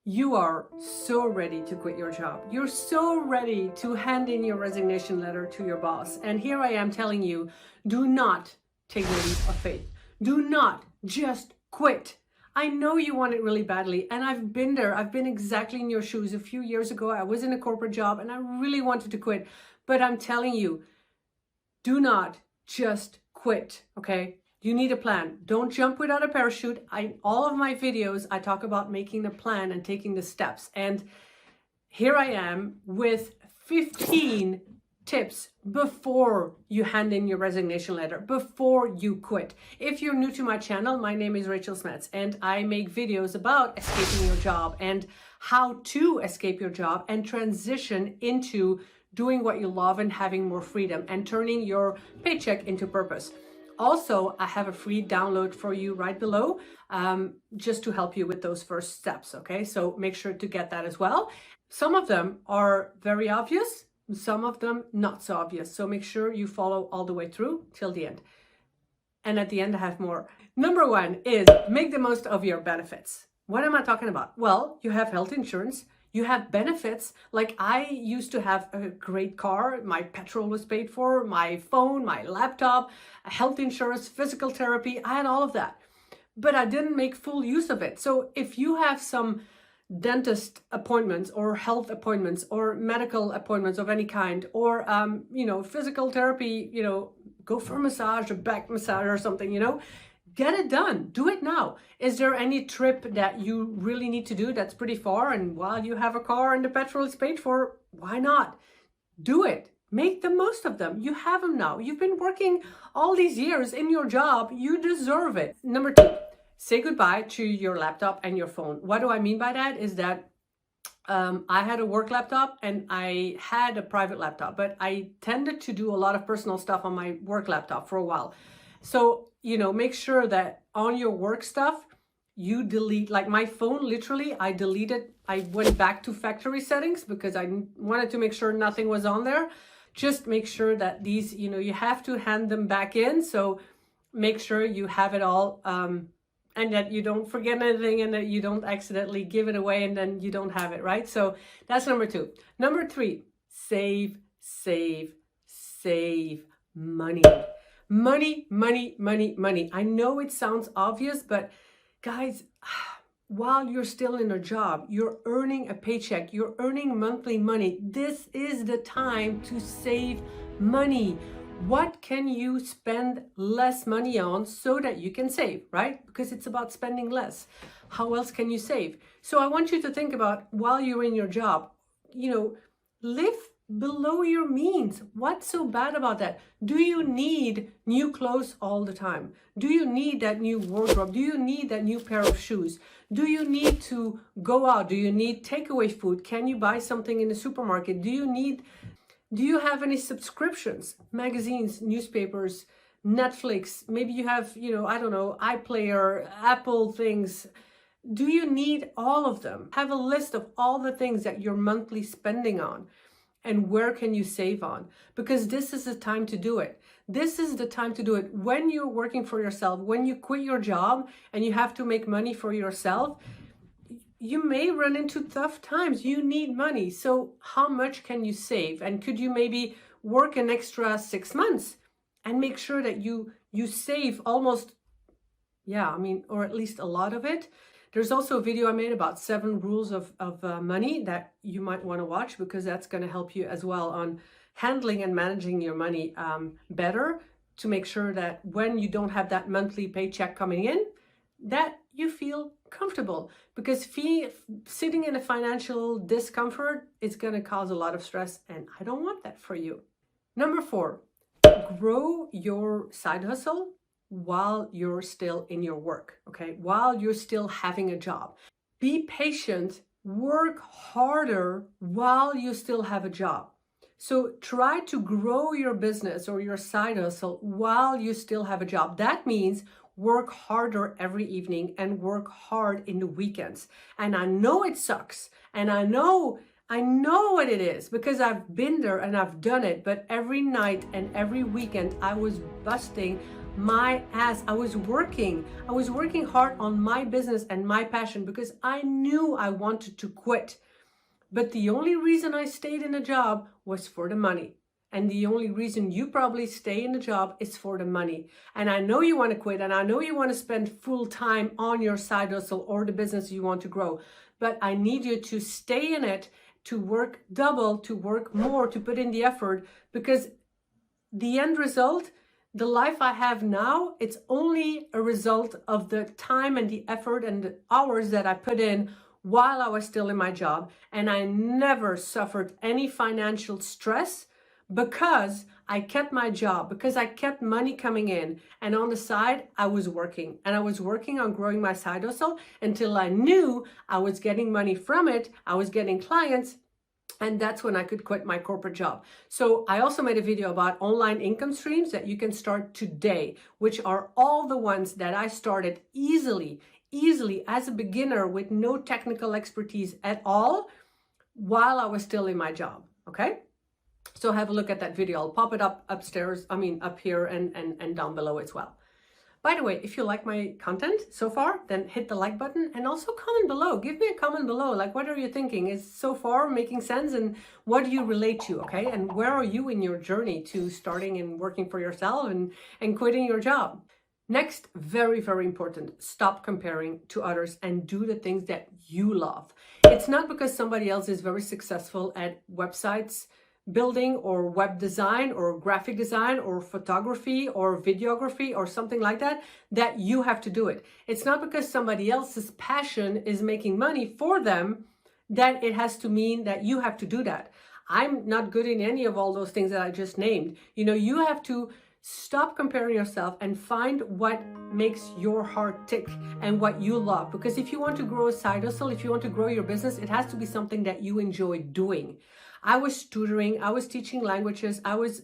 You are so ready to quit your job. You're so ready to hand in your resignation letter to your boss. And here I am telling you, do not take the leap of faith. Do not just quit. I know you want it really badly, and I've been there. I've been exactly in your shoes. A few years ago, I was in a corporate job and I really wanted to quit. But I'm telling you, do not just quit, okay? You need a plan. Don't jump without a parachute. All of my videos, I talk about making a plan and taking the steps. And here I am with 15 tips before you hand in your resignation letter, before you quit. If you're new to my channel, my name is Rachel Smets, and I make videos about escaping your job and how to escape your job and transition into doing what you love and having more freedom and turning your paycheck into purpose. Also, I have a free download for you right below, just to help you with those first steps, okay? So make sure to get that as well. Some of them are very obvious, some of them not so obvious. So make sure you follow all the way through till the end. And at the end, I have more. Number one is make the most of your benefits. What am I talking about? Well, you have health insurance. You have benefits. Like I used to have a great car. My petrol was paid for, my phone, my laptop, health insurance, physical therapy. I had all of that, but I didn't make full use of it. So if you have some dentist appointments or health appointments or medical appointments of any kind, or, physical therapy, go for a massage, a back massage or something, get it done. Do it now. Is there any trip that you really need to do that's pretty far, and while you have a car and the petrol is paid for, why not? Do it. Make the most of them. You have them now. You've been working all these years in your job. You deserve it. Number two, say goodbye to your laptop and your phone. What do I mean by that is that I had a work laptop and I had a private laptop, but I tended to do a lot of personal stuff on my work laptop for a while. So, make sure that on your work stuff, you delete, like my phone, literally, I deleted. I went back to factory settings because I wanted to make sure nothing was on there. Just make sure that these, you have to hand them back in. So make sure you have it all, and that you don't forget anything and that you don't accidentally give it away and then you don't have it, right? So that's number two. Number three, save money. Money, money, money, money. I know it sounds obvious, but guys, while you're still in a job, you're earning a paycheck, you're earning monthly money. This is the time to save money. What can you spend less money on so that you can save, right? Because it's about spending less. How else can you save? So I want you to think about, while you're in your job, live below your means. What's so bad about that? Do you need new clothes all the time? Do you need that new wardrobe? Do you need that new pair of shoes? Do you need to go out? Do you need takeaway food? Can you buy something in the supermarket? Do you have any subscriptions, magazines, newspapers, Netflix? Maybe you have, iPlayer, Apple things. Do you need all of them? Have a list of all the things that you're monthly spending on. And where can you save on? Because this is the time to do it. This is the time to do it. When you're working for yourself, when you quit your job and you have to make money for yourself, you may run into tough times. You need money. So how much can you save? And could you maybe work an extra 6 months and make sure that you save almost, or at least a lot of it? There's also a video I made about 7 rules of money that you might want to watch, because that's going to help you as well on handling and managing your money better, to make sure that when you don't have that monthly paycheck coming in, that you feel comfortable, because sitting in a financial discomfort is going to cause a lot of stress, and I don't want that for you. Number 4, grow your side hustle while you're still in your work, okay? While you're still having a job. Be patient, work harder while you still have a job. So try to grow your business or your side hustle while you still have a job. That means work harder every evening and work hard in the weekends. And I know it sucks, and I know what it is, because I've been there and I've done it, but every night and every weekend I was busting my ass. I was working hard on my business and my passion because I knew I wanted to quit. But the only reason I stayed in a job was for the money. And the only reason you probably stay in a job is for the money. And I know you want to quit, and I know you want to spend full time on your side hustle or the business you want to grow. But I need you to stay in it, to work double, to work more, to put in the effort, because the end result, the life I have now, it's only a result of the time and the effort and the hours that I put in while I was still in my job. And I never suffered any financial stress because I kept my job, because I kept money coming in. And on the side, I was working. And I was working on growing my side hustle until I knew I was getting money from it. I was getting clients. And that's when I could quit my corporate job. So I also made a video about online income streams that you can start today, which are all the ones that I started easily as a beginner with no technical expertise at all while I was still in my job, okay? So have a look at that video. I'll pop it up upstairs, up here and down below as well. By the way, if you like my content so far, then hit the like button and also comment below. Give me a comment below. Like, what are you thinking? Is so far making sense? And what do you relate to, okay? And where are you in your journey to starting and working for yourself and quitting your job? Next, very, very important, stop comparing to others and do the things that you love. It's not because somebody else is very successful at websites building or web design or graphic design or photography or videography or something like that, that you have to do it. It's not because somebody else's passion is making money for them that it has to mean that you have to do that. I'm not good in any of all those things that I just named. You know, you have to stop comparing yourself and find what makes your heart tick and what you love. Because if you want to grow a side hustle, if you want to grow your business, it has to be something that you enjoy doing. I was tutoring, I was teaching languages, I was,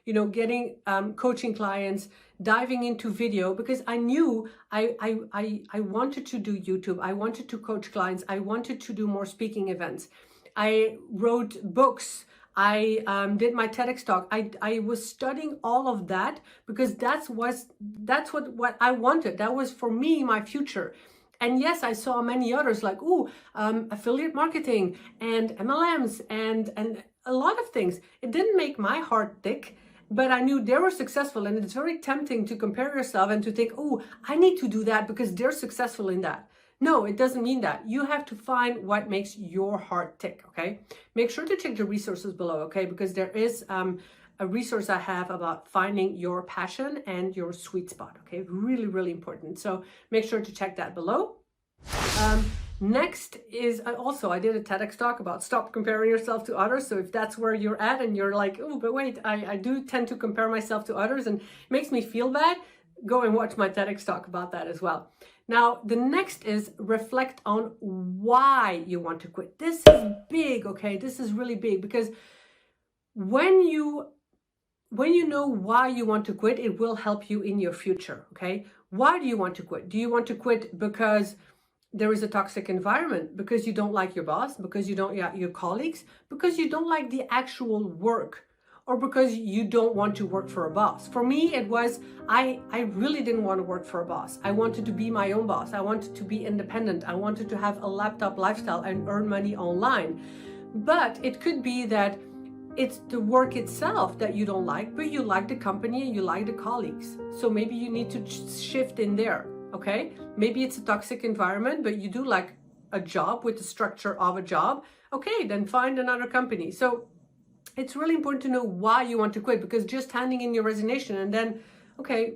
getting coaching clients, diving into video because I knew I wanted to do YouTube. I wanted to coach clients. I wanted to do more speaking events. I wrote books. I did my TEDx talk. I was studying all of that because that's what I wanted. That was for me, my future. And yes, I saw many others like, affiliate marketing and MLMs and a lot of things. It didn't make my heart thick, but I knew they were successful. And it's very tempting to compare yourself and to think, I need to do that because they're successful in that. No, it doesn't mean that. You have to find what makes your heart tick, okay? Make sure to check the resources below, okay? Because there is a resource I have about finding your passion and your sweet spot, okay? Really, really important. So make sure to check that below. Next is I did a TEDx talk about stop comparing yourself to others. So if that's where you're at and you're like, but wait, I do tend to compare myself to others and it makes me feel bad, go and watch my TEDx talk about that as well. Now, the next is reflect on why you want to quit. This is big, okay? This is really big because when you know why you want to quit, it will help you in your future, okay? Why do you want to quit? Do you want to quit because there is a toxic environment, because you don't like your boss, because you don't like your colleagues, because you don't like the actual work, or because you don't want to work for a boss? For me, it was, I really didn't want to work for a boss. I wanted to be my own boss. I wanted to be independent. I wanted to have a laptop lifestyle and earn money online. But it could be that it's the work itself that you don't like, but you like the company and you like the colleagues. So maybe you need to shift in there, okay? Maybe it's a toxic environment, but you do like a job with the structure of a job. Okay, then find another company. So it's really important to know why you want to quit, because just handing in your resignation and then, okay,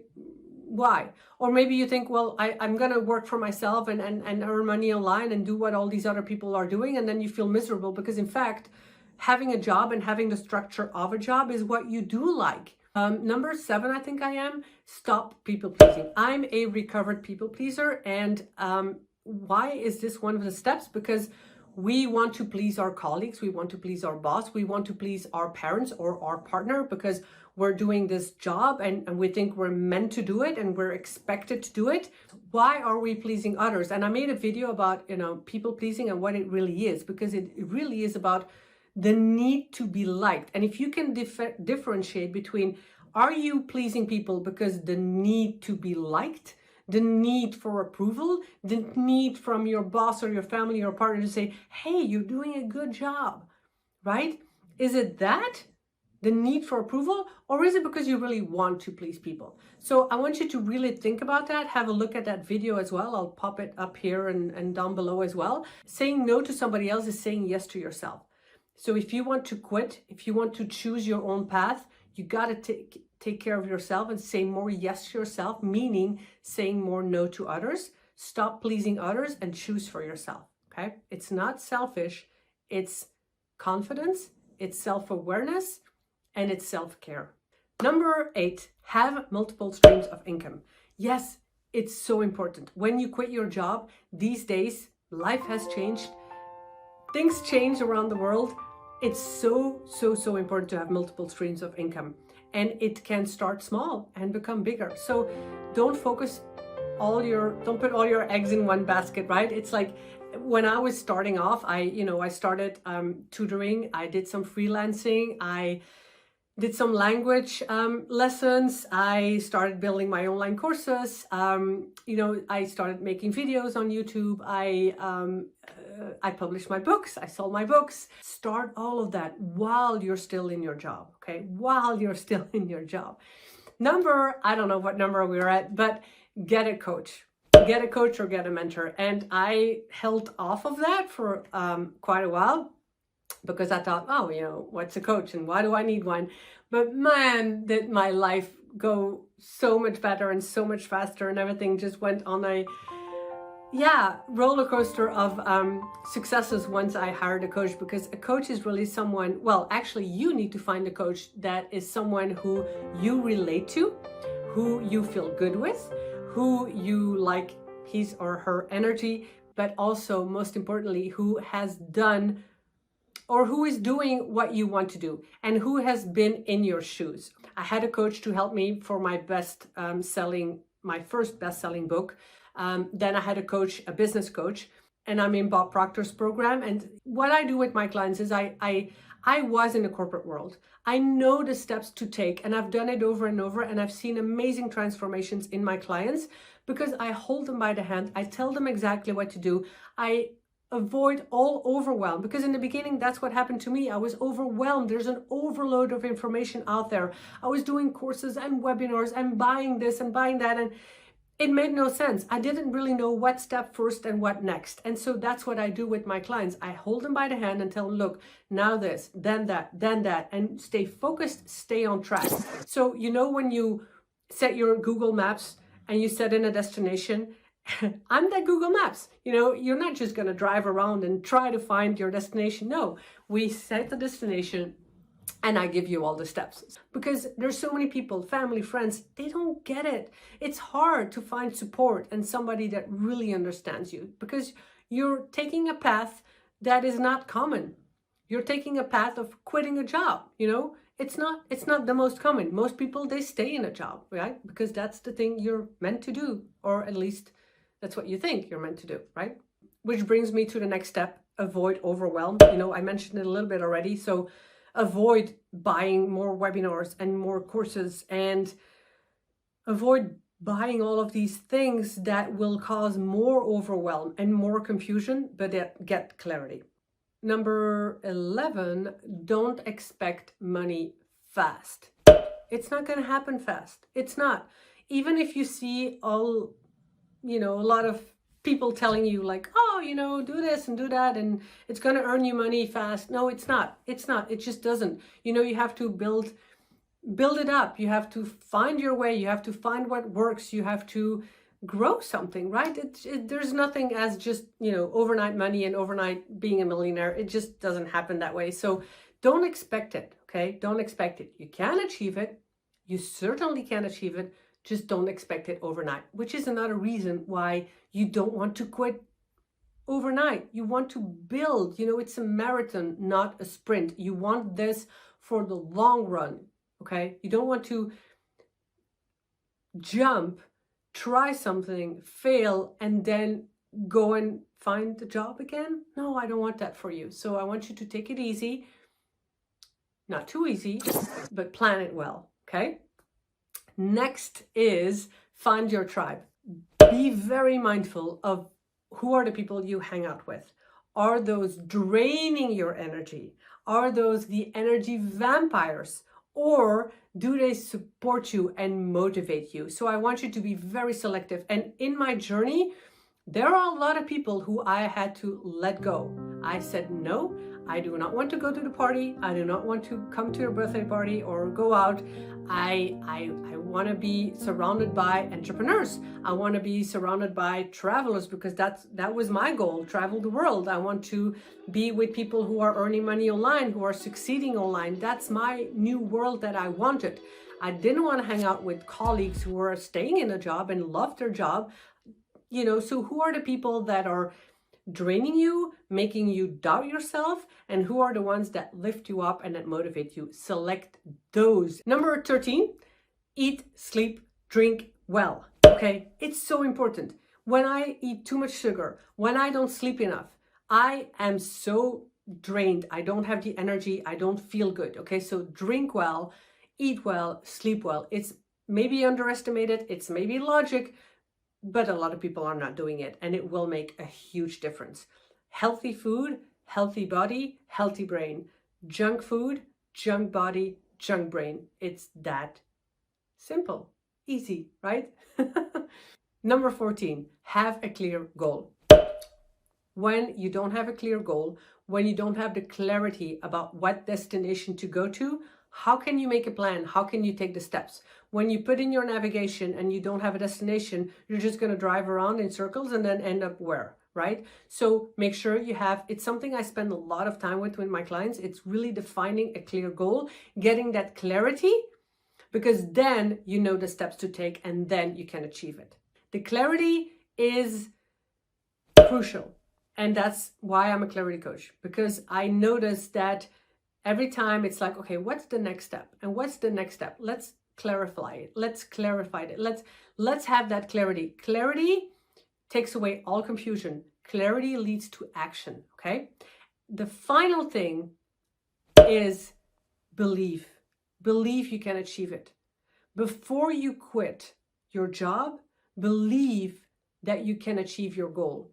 why? Or maybe you think, well, I'm going to work for myself and earn money online and do what all these other people are doing. And then you feel miserable because in fact, having a job and having the structure of a job is what you do like. Number 7, I think I am, stop people pleasing. I'm a recovered people pleaser. And why is this one of the steps? Because we want to please our colleagues. We want to please our boss. We want to please our parents or our partner because we're doing this job and we think we're meant to do it and we're expected to do it. Why are we pleasing others? And I made a video about, people pleasing and what it really is, because it really is about the need to be liked. And if you can differentiate between Are you pleasing people because the need to be liked, the need for approval, the need from your boss or your family or partner to say, hey, you're doing a good job, right? Is it that? The need for approval, or is it because you really want to please people? So I want you to really think about that. Have a look at that video as well. I'll pop it up here and down below as well. Saying no to somebody else is saying yes to yourself. So if you want to quit, if you want to choose your own path, you got to take care of yourself and say more yes to yourself, meaning saying more no to others. Stop pleasing others and choose for yourself, okay? It's not selfish, it's confidence, it's self-awareness, and it's self-care. Number 8, have multiple streams of income. Yes, it's so important. When you quit your job, these days, life has changed. Things change around the world. It's so important to have multiple streams of income. And it can start small and become bigger. So don't put all your eggs in one basket, right? It's like when I was starting off, I started tutoring, I did some freelancing, I did some language lessons. I started building my online courses. I started making videos on YouTube. I published my books. I sold my books. Start all of that while you're still in your job, okay? While you're still in your job. I don't know what number we're at, but get a coach. Get a coach or get a mentor. And I held off of that for quite a while, because I thought, what's a coach and why do I need one? But man, did my life go so much better and so much faster, and everything just went on a roller coaster of successes once I hired a coach. Because a coach is really someone, well, actually you need to find a coach that is someone who you relate to, who you feel good with, who you like his or her energy, but also most importantly, who has done or who is doing what you want to do and who has been in your shoes. I had a coach to help me for my my first best-selling book. Then I had a business coach, and I'm in Bob Proctor's program. And what I do with my clients is I was in the corporate world. I know the steps to take, and I've done it over and over, and I've seen amazing transformations in my clients because I hold them by the hand. I tell them exactly what to do. I avoid all overwhelm, because in the beginning, that's what happened to me. I was overwhelmed. There's an overload of information out there. I was doing courses and webinars and buying this and buying that, and it made no sense. I didn't really know what step first and what next. And so that's what I do with my clients. I hold them by the hand and tell them, look, now this, then that, and stay focused, stay on track. So, when you set your Google Maps and you set in a destination, I'm that Google Maps. You're not just going to drive around and try to find your destination. No, we set the destination and I give you all the steps. Because there's so many people, family, friends, they don't get it. It's hard to find support and somebody that really understands you, because you're taking a path that is not common. You're taking a path of quitting a job, It's not the most common. Most people, they stay in a job, right? Because that's the thing you're meant to do, or at least that's what you think you're meant to do, right? Which brings me to the next step, avoid overwhelm. I mentioned it a little bit already. So avoid buying more webinars and more courses, and avoid buying all of these things that will cause more overwhelm and more confusion, but get clarity. Number 11, don't expect money fast. It's not going to happen fast. It's not. Even if you see a lot of people telling you like, do this and do that, and it's going to earn you money fast. No, it's not. It's not. It just doesn't. You have to build it up. You have to find your way. You have to find what works. You have to grow something, right? There's nothing as just, overnight money and overnight being a millionaire. It just doesn't happen that way. So don't expect it, okay? Don't expect it. You can achieve it. You certainly can achieve it. Just don't expect it overnight, which is another reason why you don't want to quit overnight. You want to build, it's a marathon, not a sprint. You want this for the long run, okay? You don't want to jump, try something, fail, and then go and find the job again. No, I don't want that for you. So I want you to take it easy, not too easy, but plan it well, okay? Next is find your tribe. Be very mindful of who are the people you hang out with. Are those draining your energy? Are those the energy vampires? Or do they support you and motivate you? So I want you to be very selective. And in my journey, there are a lot of people who I had to let go. I said, no, I do not want to go to the party. I do not want to come to your birthday party or go out. I want to be surrounded by entrepreneurs. I want to be surrounded by travelers, because that was my goal, travel the world. I want to be with people who are earning money online, who are succeeding online. That's my new world that I wanted. I didn't want to hang out with colleagues who are staying in a job and love their job. You know, so who are the people that are draining you, making you doubt yourself, and who are the ones that lift you up and that motivate you? Select those. Number 13, eat, sleep, drink well. Okay, it's so important. When I eat too much sugar, when I don't sleep enough, I am so drained. I don't have the energy. I don't feel good. Okay, so drink well, eat well, sleep well. It's maybe underestimated. It's maybe logic, but a lot of people are not doing it, and it will make a huge difference. Healthy food, healthy body, healthy brain. Junk food, junk body, junk brain. It's that simple. Easy, right? Number 14, have a clear goal. When you don't have a clear goal, when you don't have the clarity about what destination to go to, how can you make a plan? How can you take the steps? When you put in your navigation and you don't have a destination, you're just going to drive around in circles and then end up where, right? So make sure you have, it's something I spend a lot of time with my clients. It's really defining a clear goal, getting that clarity, because then you know the steps to take and then you can achieve it. The clarity is crucial. And that's why I'm a clarity coach, because I notice that every time it's like, okay, what's the next step? And what's the next step? Let's clarify it. Let's clarify it. Let's have that clarity. Clarity takes away all confusion. Clarity leads to action, okay? The final thing is believe. Believe you can achieve it. Before you quit your job, believe that you can achieve your goal.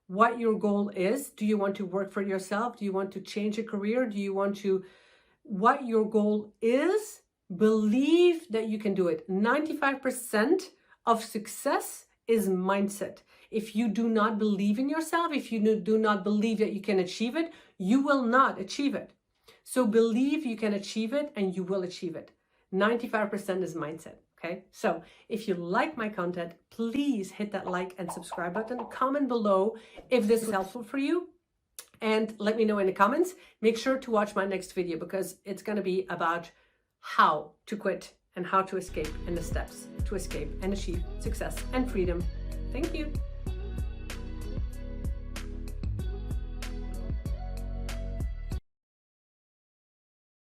What your goal is. Do you want to work for yourself? Do you want to change a career? Do you want to, what your goal is, believe that you can do it. 95% of success is mindset. If you do not believe in yourself, if you do not believe that you can achieve it, you will not achieve it. So believe you can achieve it and you will achieve it. 95% is mindset. Okay, so if you like my content, please hit that like and subscribe button. Comment below if this is helpful for you, and let me know in the comments. Make sure to watch my next video, because it's going to be about how to quit and how to escape, and the steps to escape and achieve success and freedom. Thank you.